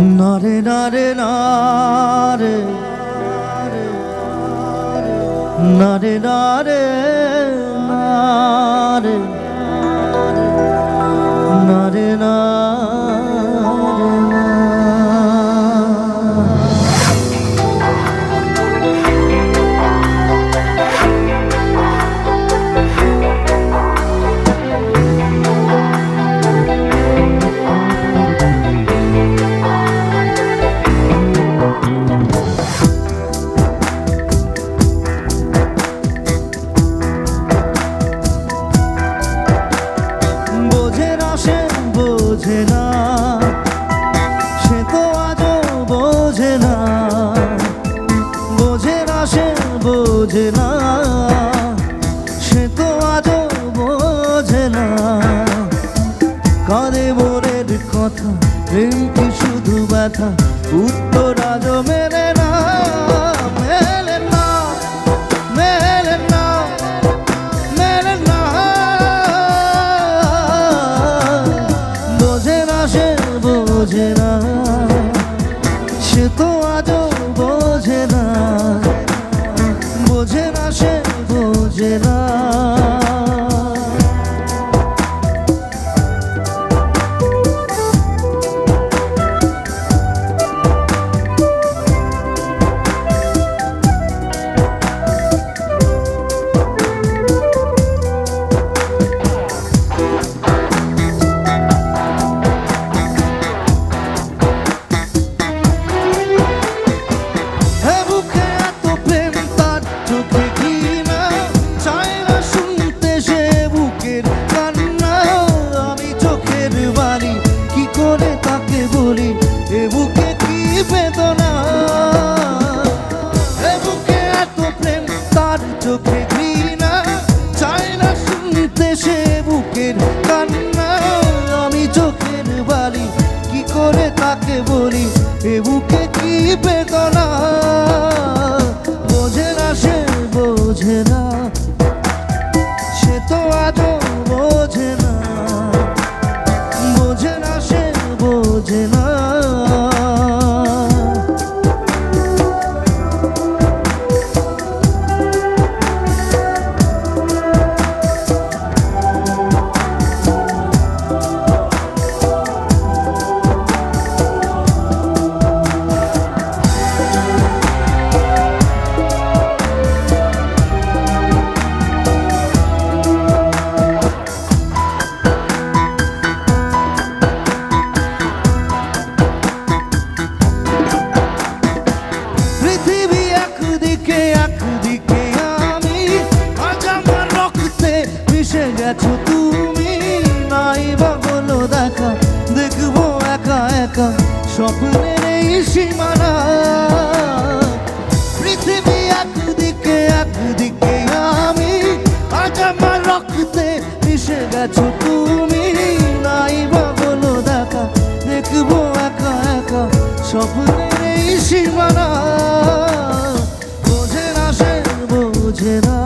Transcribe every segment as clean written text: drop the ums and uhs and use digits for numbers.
নারে নারে নারে নারে নারে নারে নারে নারে বোঝে না সে তো আজও বোঝে না, বোঝে না সে বোঝে না, সে তো আজও বোঝে না। কাঁদে মনের কথা, প্রেম কি শুধু ব্যথা, উত্তর আজও মেলে না, মেলে না, মেলে না, মেলে না। বোঝে না সে তো আজও বোঝে না, বোঝে না সে বোঝে না। চোখে ঘৃণা চায় না শুনতে সে বুকের কান্না, আমি চোখের বালি কি করে তাকে বলি এ বুকে কি বেদনা। বোঝে না সে বোঝে না, সে তো আজও বোঝে না, বোঝে না সে বোঝে না। গেছো তুমি নাই বা হলো দেখা, দেখবো একা একা স্বপ্নের এই সীমানা। পৃথিবী একদিকে একদিকে আমি, আজ আমার রক্তে মিশে গেছো তুমি নাই বা হলো দেখা, দেখবো একা একা স্বপ্নের এই সীমানা। বোঝে না সে বোঝে না,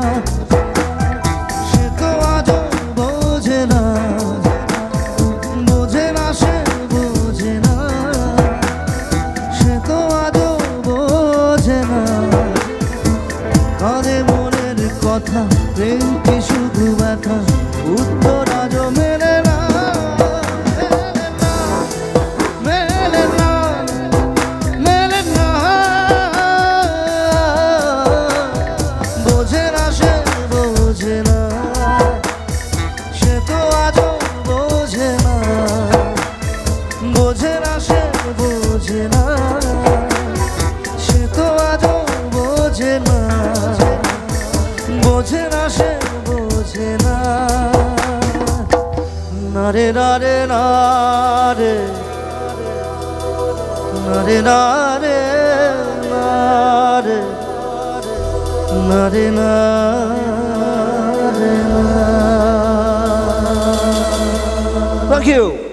কথা প্রেম কি শুধু ব্যথা, উত্তর আজও মেলে না, মেলে না, মেলে না। বোঝে না সে বোঝে না, সে তো আজও বোঝে না, বোঝে না সে বোঝে না, সে তো আজও বোঝে না, বোঝে না সে বোঝে না। নারে নারে নারে নারে নারে নারে নারে নারে। Thank you.